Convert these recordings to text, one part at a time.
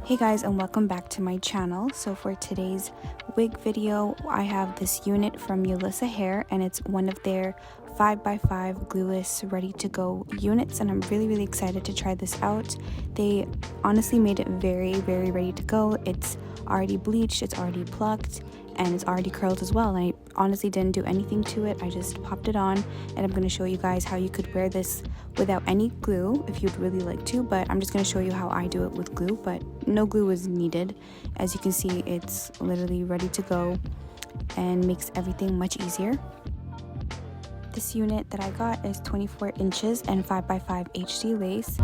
Hey guys, and welcome back to my channel. So for today's wig video, I have this unit from Yolissa Hair, and it's one of their 5x5 glueless ready to go units, and I'm really excited to try this out. They honestly made it very ready to go. It's already bleached, it's already plucked, and it's already curled as well. And I honestly didn't do anything to it. I just popped it on, and I'm going to show you guys how you could wear this without any glue if you'd really like to, but I'm just going to show you how I do it with glue, but no glue is needed. As you can see, it's literally ready to go and makes everything much easier. This unit that I got is 24 inches and 5x5 HD lace.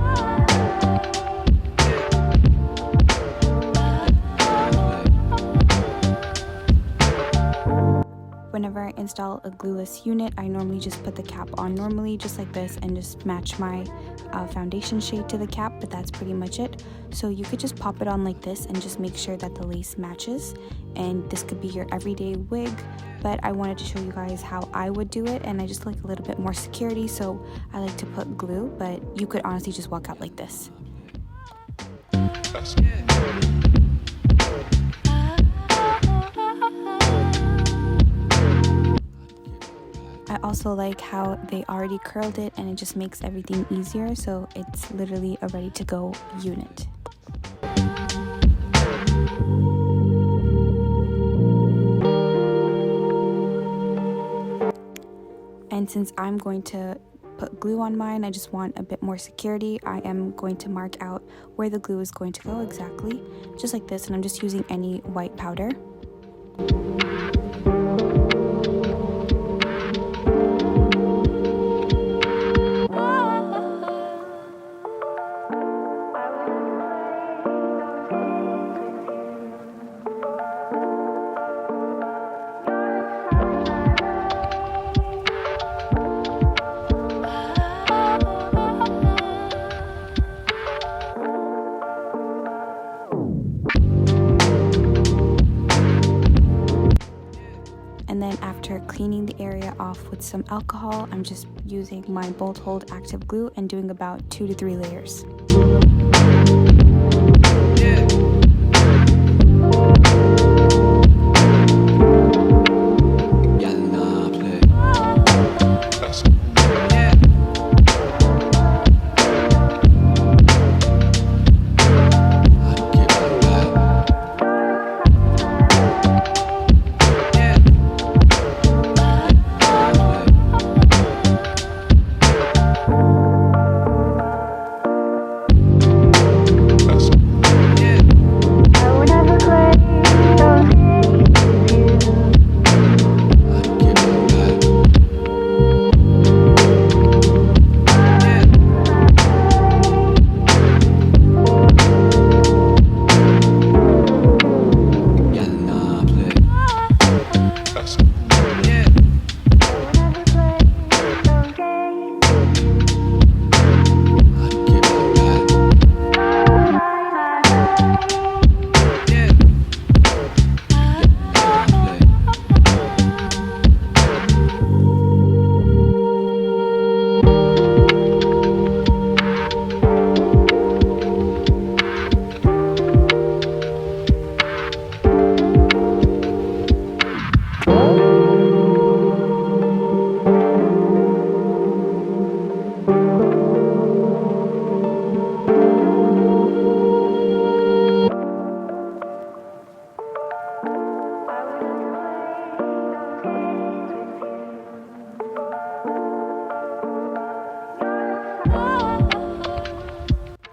Whenever I install a glueless unit, I normally just put the cap on normally, just like this, and just match my foundation shade to the cap, but that's pretty much it. So you could just pop it on like this and just make sure that the lace matches, and this could be your everyday wig, but I wanted to show you guys how I would do it, and I just like a little bit more security, so I like to put glue, but you could honestly just walk out like this. I also like how they already curled it, and it just makes everything easier, so it's literally a ready to go unit. And since I'm going to put glue on mine, I just want a bit more security. I am going to mark out where the glue is going to go exactly, just like this, and I'm just using any white powder. And then after cleaning the area off with some alcohol, I'm just using my Bolt Hold active glue and doing about 2 to 3 layers.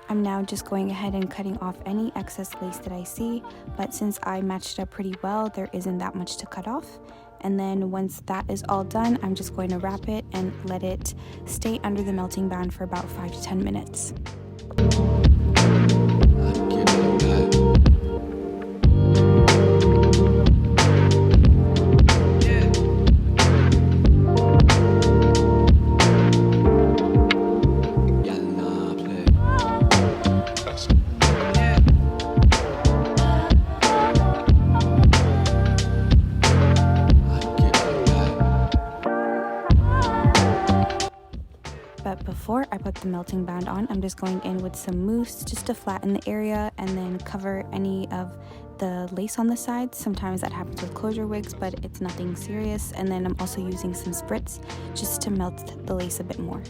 I'm now just going ahead and cutting off any excess lace that I see, but since I matched it up pretty well, there isn't that much to cut off. And then once that is all done, I'm just going to wrap it and let it stay under the melting band for about 5 to 10 minutes. But before I put the melting band on, I'm just going in with some mousse just to flatten the area and then cover any of the lace on the sides. Sometimes that happens with closure wigs, but it's nothing serious. And then I'm also using some spritz just to melt the lace a bit more.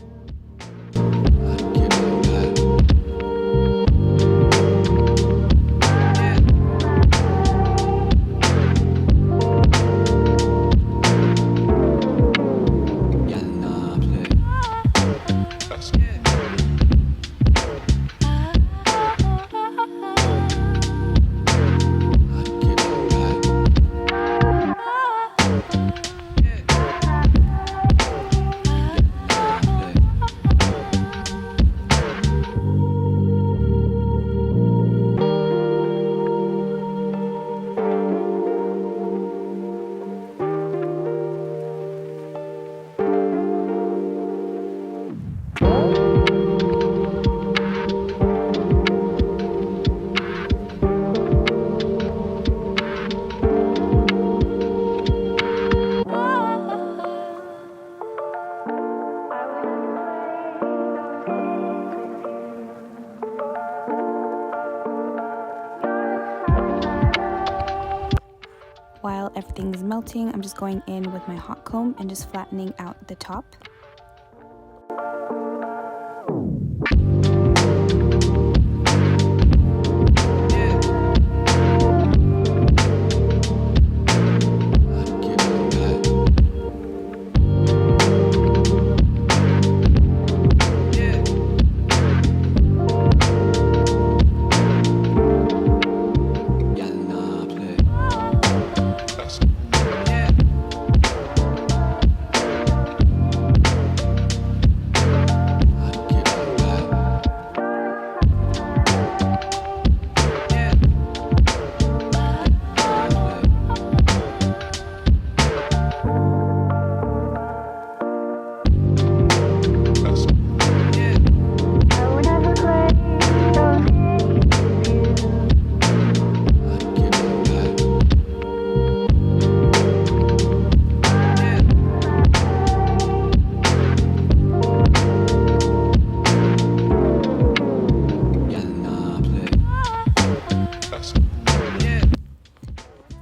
While everything is melting, I'm just going in with my hot comb and just flattening out the top.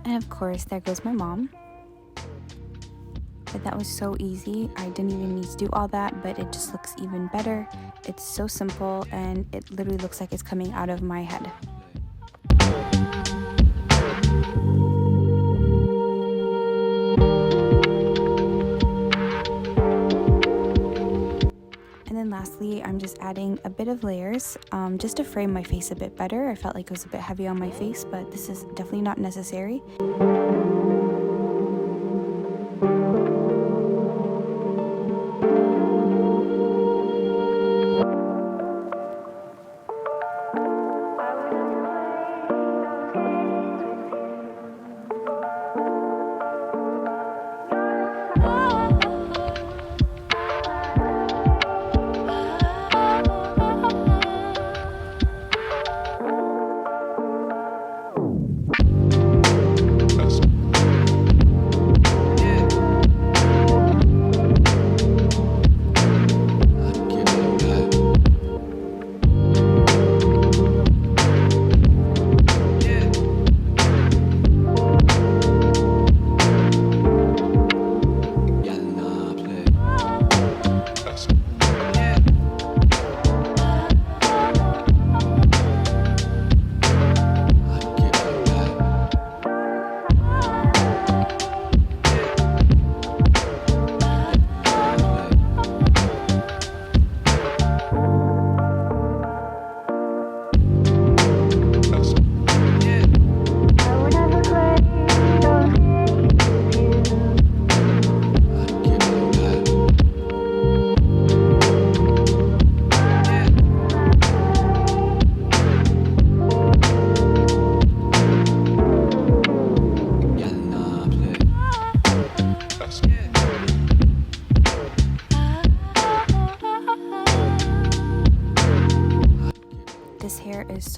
And of course, there goes my mom. But that was so easy. I didn't even need to do all that, but it just looks even better. It's so simple, and it literally looks like it's coming out of my head. And then lastly, I'm just adding a bit of layers just to frame my face a bit better. I felt like it was a bit heavy on my face, but this is definitely not necessary.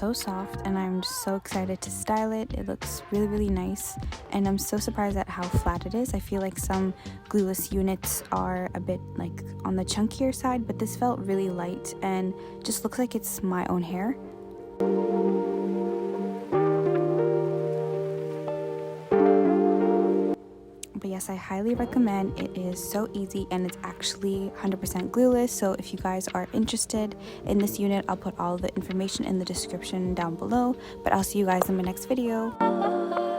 so soft and I'm just so excited to style it. It looks really nice, and I'm so surprised at how flat it is. I feel like some glueless units are a bit like on the chunkier side, but this felt really light and just looks like it's my own hair. But yes, I highly recommend. It is so easy and it's actually 100% glueless. So if you guys are interested in this unit, I'll put all the information in the description down below. But I'll see you guys in my next video.